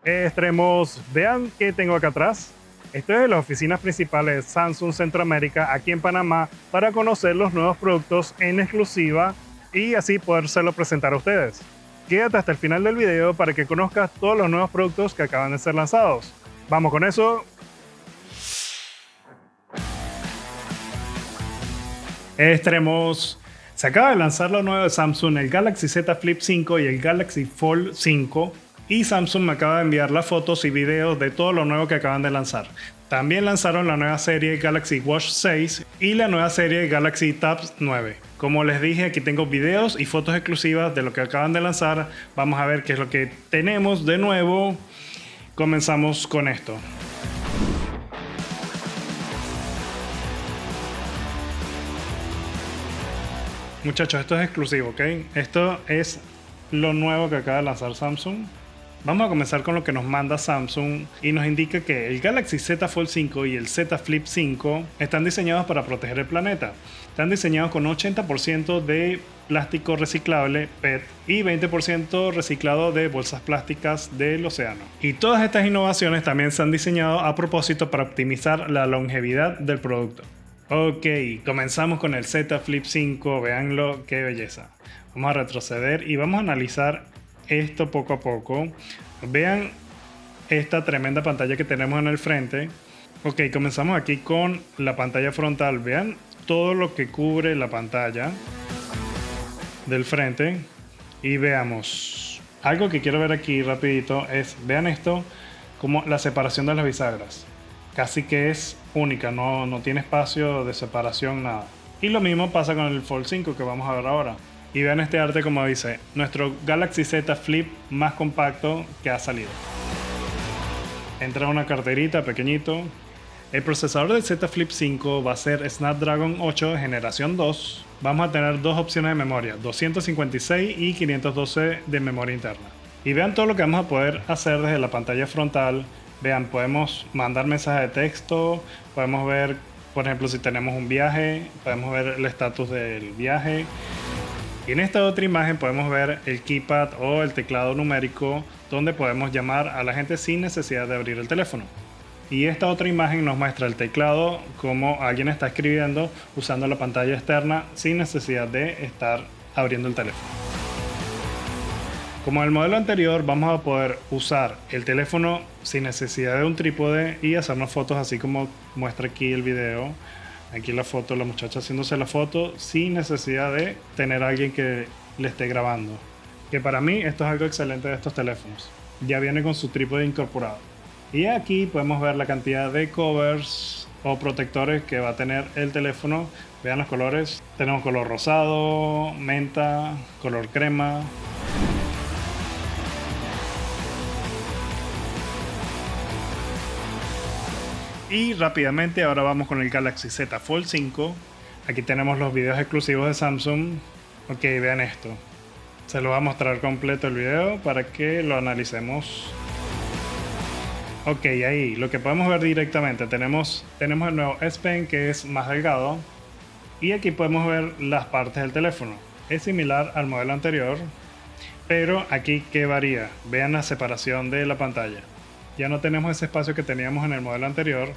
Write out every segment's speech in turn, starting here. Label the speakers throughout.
Speaker 1: Extremos, vean qué tengo acá atrás. Estoy en las oficinas principales de Samsung Centroamérica aquí en Panamá para conocer los nuevos productos en exclusiva y así podérselo presentar a ustedes. Quédate hasta el final del video para que conozcas todos los nuevos productos que acaban de ser lanzados. Vamos con eso. Extremos. Se acaba de lanzar lo nuevo de Samsung, el Galaxy Z Flip 5 y el Galaxy Fold 5. Y Samsung me acaba de enviar las fotos y videos de todo lo nuevo que acaban de lanzar. También lanzaron la nueva serie Galaxy Watch 6 y la nueva serie Galaxy Tabs 9. Como les dije, aquí tengo videos y fotos exclusivas de lo que acaban de lanzar. Vamos a ver qué es lo que tenemos de nuevo. Comenzamos con esto. Muchachos, esto es exclusivo, ¿ok? Esto es lo nuevo que acaba de lanzar Samsung. Vamos a comenzar con lo que nos manda Samsung y nos indica que el Galaxy Z Fold 5 y el Z Flip 5 están diseñados para proteger el planeta. Están diseñados con 80% de plástico reciclable PET y 20% reciclado de bolsas plásticas del océano. Y todas estas innovaciones también se han diseñado a propósito para optimizar la longevidad del producto. Ok, comenzamos con el Z Flip 5, véanlo, qué belleza. Vamos a retroceder y vamos a analizar esto poco a poco. Vean esta tremenda pantalla que tenemos en el frente. Ok, comenzamos aquí con la pantalla frontal. Vean todo lo que cubre la pantalla del frente. Y veamos. Algo que quiero ver aquí rapidito es, vean esto, como la separación de las bisagras. Casi que es única, no tiene espacio de separación, nada. Y lo mismo pasa con el Fold 5 que vamos a ver ahora. Y vean este arte como dice, nuestro Galaxy Z Flip más compacto que ha salido. Entra una carterita pequeñito. El procesador del Z Flip 5 va a ser Snapdragon 8 generación 2. Vamos a tener dos opciones de memoria, 256 y 512 de memoria interna. Y vean todo lo que vamos a poder hacer desde la pantalla frontal. Vean, podemos mandar mensajes de texto, podemos ver, por ejemplo, si tenemos un viaje, podemos ver el estatus del viaje. Y en esta otra imagen podemos ver el keypad o el teclado numérico donde podemos llamar a la gente sin necesidad de abrir el teléfono. Y esta otra imagen nos muestra el teclado como alguien está escribiendo usando la pantalla externa sin necesidad de estar abriendo el teléfono. Como en el modelo anterior, vamos a poder usar el teléfono sin necesidad de un trípode y hacernos fotos así como muestra aquí el video. Aquí la foto, la muchacha haciéndose la foto sin necesidad de tener a alguien que le esté grabando. Que para mí esto es algo excelente de estos teléfonos. Ya viene con su trípode incorporado. Y aquí podemos ver la cantidad de covers o protectores que va a tener el teléfono. Vean los colores. Tenemos color rosado, menta, color crema. Y rápidamente ahora vamos con el Galaxy Z Fold 5. Aquí tenemos los videos exclusivos de Samsung. Ok, vean esto. Se lo voy a mostrar completo el video para que lo analicemos. Ok, ahí lo que podemos ver directamente. Tenemos el nuevo S Pen que es más delgado. Y aquí podemos ver las partes del teléfono. Es similar al modelo anterior. Pero aquí ¿qué varía? Vean la separación de la pantalla. Ya no tenemos ese espacio que teníamos en el modelo anterior,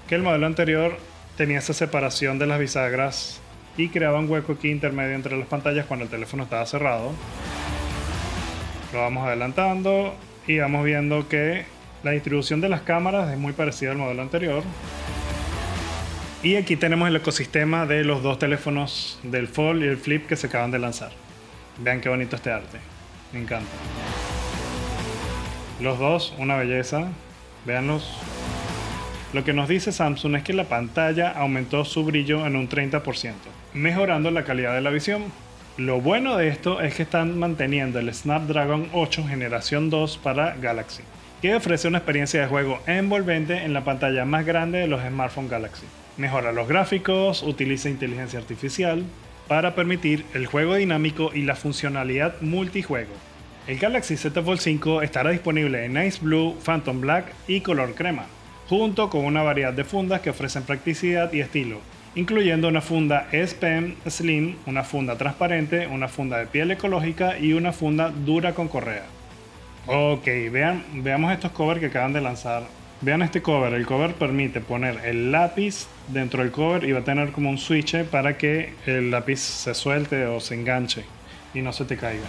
Speaker 1: que el modelo anterior tenía esa separación de las bisagras y creaba un hueco aquí intermedio entre las pantallas cuando el teléfono estaba cerrado. Lo vamos adelantando y vamos viendo que la distribución de las cámaras es muy parecida al modelo anterior. Y aquí tenemos el ecosistema de los dos teléfonos del Fold y el Flip que se acaban de lanzar. Vean qué bonito este arte, me encanta. Los dos, una belleza. Véanlos. Lo que nos dice Samsung es que la pantalla aumentó su brillo en un 30%, mejorando la calidad de la visión. Lo bueno de esto es que están manteniendo el Snapdragon 8 generación 2 para Galaxy, que ofrece una experiencia de juego envolvente en la pantalla más grande de los smartphones Galaxy. Mejora los gráficos, utiliza inteligencia artificial para permitir el juego dinámico y la funcionalidad multijuego. El Galaxy Z Fold 5 estará disponible en Ice Blue, Phantom Black y color crema, junto con una variedad de fundas que ofrecen practicidad y estilo, incluyendo una funda S Pen Slim, una funda transparente, una funda de piel ecológica y una funda dura con correa. Ok, veamos estos covers que acaban de lanzar. Vean este cover. El cover permite poner el lápiz dentro del cover y va a tener como un switch para que el lápiz se suelte o se enganche y no se te caiga.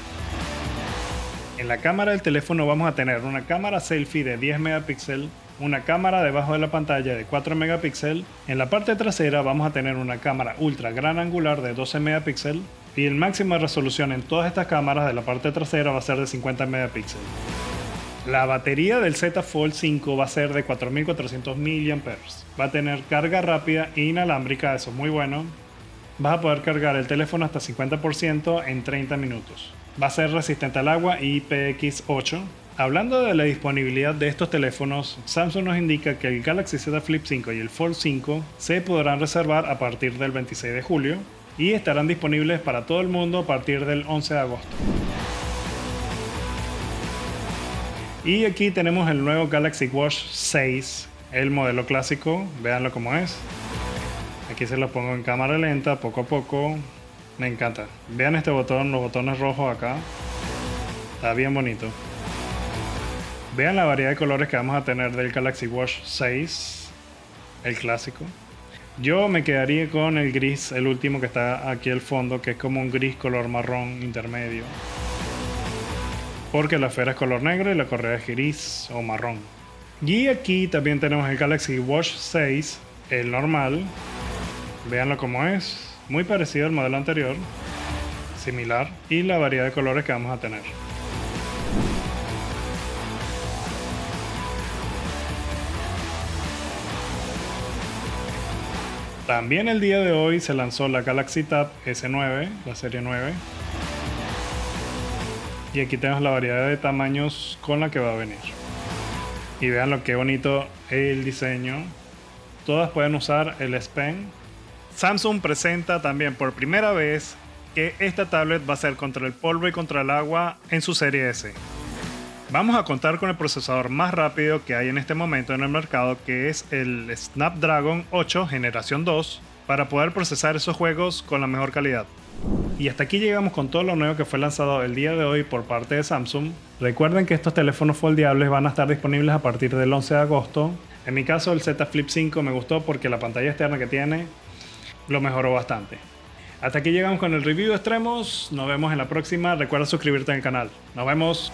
Speaker 1: En la cámara del teléfono vamos a tener una cámara selfie de 10 megapíxeles, una cámara debajo de la pantalla de 4 megapíxeles. En la parte trasera vamos a tener una cámara ultra gran angular de 12 megapíxeles y el máximo de resolución en todas estas cámaras de la parte trasera va a ser de 50 megapíxeles. La batería del Z Fold 5 va a ser de 4400 mAh. Va a tener carga rápida e inalámbrica, eso es muy bueno. Vas a poder cargar el teléfono hasta 50% en 30 minutos. Va a ser resistente al agua y IPX8. Hablando de la disponibilidad de estos teléfonos, Samsung nos indica que el Galaxy Z Flip 5 y el Fold 5 se podrán reservar a partir del 26 de julio y estarán disponibles para todo el mundo a partir del 11 de agosto. Y aquí tenemos el nuevo Galaxy Watch 6, el modelo clásico, véanlo como es. Aquí se lo pongo en cámara lenta, poco a poco. Me encanta. Vean este botón, los botones rojos acá. Está bien bonito. Vean la variedad de colores que vamos a tener del Galaxy Watch 6, el clásico. Yo me quedaría con el gris, el último que está aquí al fondo, que es como un gris color marrón intermedio. Porque la esfera es color negro y la correa es gris o marrón. Y aquí también tenemos el Galaxy Watch 6, el normal. Veanlo como es. Muy parecido al modelo anterior, similar, y la variedad de colores que vamos a tener. También el día de hoy se lanzó la Galaxy Tab S9, la serie 9. Y aquí tenemos la variedad de tamaños con la que va a venir. Y vean lo que bonito el diseño. Todas pueden usar el S Pen. Samsung presenta también por primera vez que esta tablet va a ser contra el polvo y contra el agua en su serie S. Vamos a contar con el procesador más rápido que hay en este momento en el mercado, que es el Snapdragon 8 generación 2, para poder procesar esos juegos con la mejor calidad. Y hasta aquí llegamos con todo lo nuevo que fue lanzado el día de hoy por parte de Samsung. Recuerden que estos teléfonos foldeables van a estar disponibles a partir del 11 de agosto. En mi caso el Z Flip 5 me gustó porque la pantalla externa que tiene lo mejoró bastante. Hasta aquí llegamos con el review de extremos. Nos vemos en la próxima. Recuerda suscribirte al canal. Nos vemos.